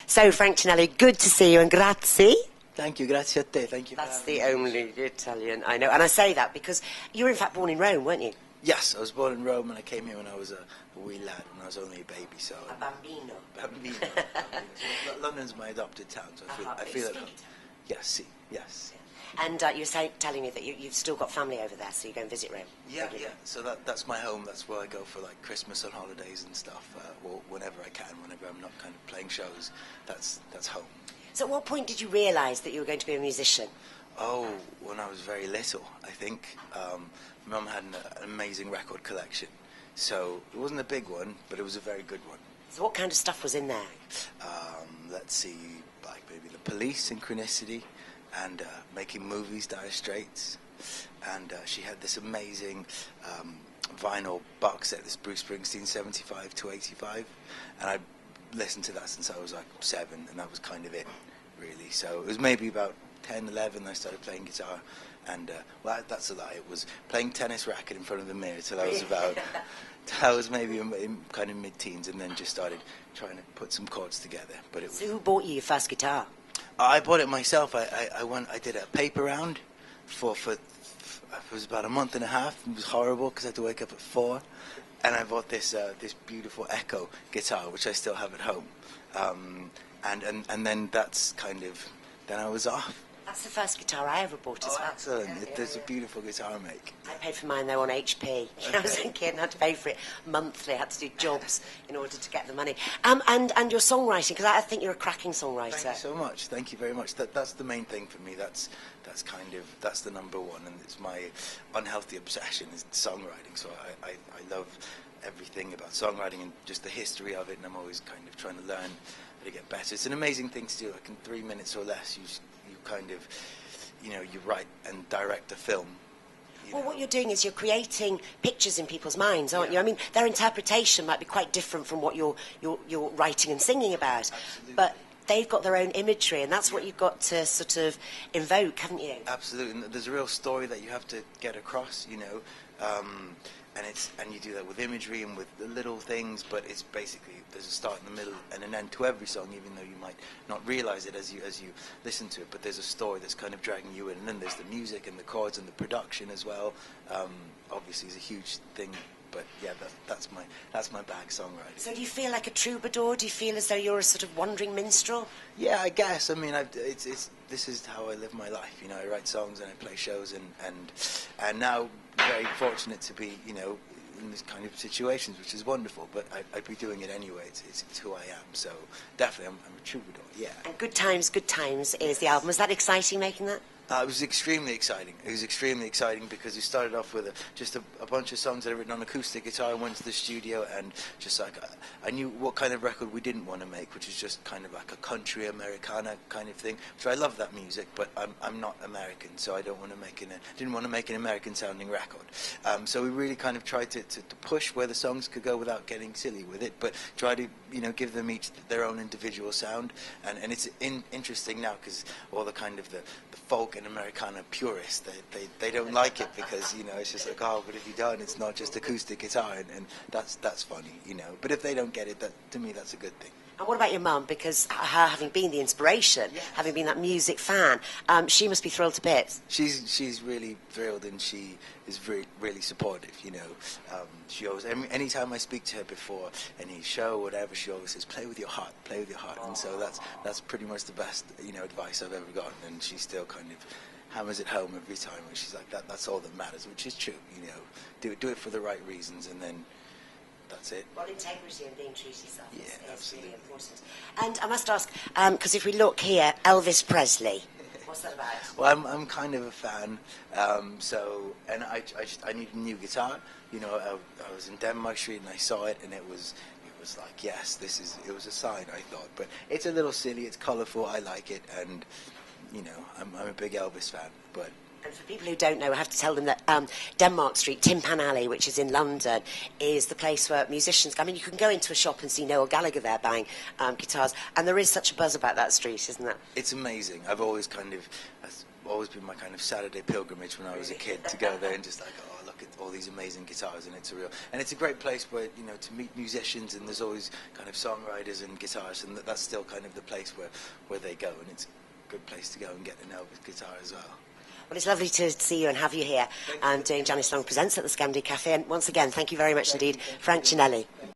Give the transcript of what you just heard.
So, Frank Cinelli, good to see you, and grazie. Thank you, grazie a te. Thank you. That's the only Italian I know. And I say that because you were in fact born in Rome, weren't you? Yes, I was born in Rome and I came here when I was a wee lad, when I was only a baby, so... A bambino. Bambino. So London's my adopted town, so I feel at home. Yes, yes. And you were telling me that you've still got family over there, so you go and visit Rome? Yeah, yeah. So that's my home. That's where I go for like Christmas and holidays and stuff. Or whenever I can, whenever I'm not kind of playing shows, that's home. So at what point did you realise that you were going to be a musician? Oh, when I was very little, I think. My mum had an amazing record collection. So it wasn't a big one, but it was a very good one. So what kind of stuff was in there? Let's see, like maybe The Police, Synchronicity, and Making Movies, Dire Straits. And she had this amazing vinyl box set, this Bruce Springsteen 75 to 85. And I listened to that since I was like 7, and that was kind of it, really. So it was maybe about 10, 11 I started playing guitar. And, well, that's a lie. It was playing tennis racket in front of the mirror till I was about... I was maybe in kind of mid-teens, and then just started trying to put some chords together. But it was... So who bought you your first guitar? I bought it myself. I did a paper round for it was about a month and a half. It was horrible because I had to wake up at 4. And I bought this beautiful Echo guitar, which I still have at home. And then that's kind of... Then I was off. That's the first guitar I ever bought as well. Excellent. There's a beautiful guitar I make. I paid for mine, though, on HP. I was a kid and had to pay for it monthly. I had to do jobs in order to get the money. And your songwriting, because I think you're a cracking songwriter. Thank you so much. Thank you very much. That's the main thing for me. That's the number one, and it's my unhealthy obsession is songwriting. So I love everything about songwriting and just the history of it, and I'm always kind of trying to learn how to get better. It's an amazing thing to do. Like in 3 minutes or less, you kind of, you write and direct a film. Well, what you're doing is you're creating pictures in people's minds, aren't you? I mean, their interpretation might be quite different from what you're writing and singing about. Absolutely. But they've got their own imagery, and that's what you've got to sort of invoke, haven't you? Absolutely. And there's a real story that you have to get across, and you do that with imagery and with the little things, but it's basically there's a start in the middle and an end to every song, even though you might not realize it as you listen to it. But there's a story that's kind of dragging you in, and then there's the music and the chords and the production as well. Obviously, is a huge thing. But yeah, that's my bag, songwriting. So do you feel like a troubadour? Do you feel as though you're a sort of wandering minstrel? Yeah, I guess. I mean, this is how I live my life. I write songs and I play shows, and now very fortunate to be, in this kind of situations, which is wonderful. But I'd be doing it anyway. It's who I am. So definitely, I'm a troubadour. Yeah. And Good Times is the album. Was that exciting making that? It was extremely exciting. It was extremely exciting because we started off with just a bunch of songs that I written on acoustic guitar. I went to the studio and just like I knew what kind of record we didn't want to make, which is just kind of like a country Americana kind of thing. So I love that music, but I'm not American, so I didn't want to make an American sounding record. So we really kind of tried to push where the songs could go without getting silly with it, but try to give them each their own individual sound. And it's interesting now because all the kind of the folk and Americana purists, they don't like it because it's just like, oh, but if you don't, it's not just acoustic guitar, and that's funny, But if they don't get it, to me that's a good thing. And what about your mum? Because her having been the inspiration, yes, having been that music fan, she must be thrilled to bits. She's really thrilled, and she is really supportive. She always, anytime I speak to her before any show or whatever, she always says, "Play with your heart, play with your heart." And so that's pretty much the best advice I've ever gotten, and she still kind of hammers it home every time. Where she's like, that's all that matters, which is true. Do it for the right reasons, and then. That's it. Well, integrity and being true to yourself is really important. And I must ask, because if we look here, Elvis Presley, what's that about? Well, I'm kind of a fan, and I need a new guitar. I was in Denmark Street and I saw it, and it was like, yes, it was a sign, I thought. But it's a little silly, it's colourful, I like it, and I'm a big Elvis fan, but. And for people who don't know, I have to tell them that Denmark Street, Tin Pan Alley, which is in London, is the place where musicians... I mean, you can go into a shop and see Noel Gallagher there buying guitars, and there is such a buzz about that street, isn't there? It's amazing. That's always been my kind of Saturday pilgrimage when I was a kid, to go there and just like, oh, look all these amazing guitars, and it's a great place where, you know, to meet musicians, and there's always kind of songwriters and guitarists, and that's still kind of the place where they go, and it's a good place to go and get to know with guitar as well. Well, it's lovely to see you and have you here and doing Janice Long Presents at the Scamdi Cafe. And once again, thank you very much indeed, Frank Cinelli.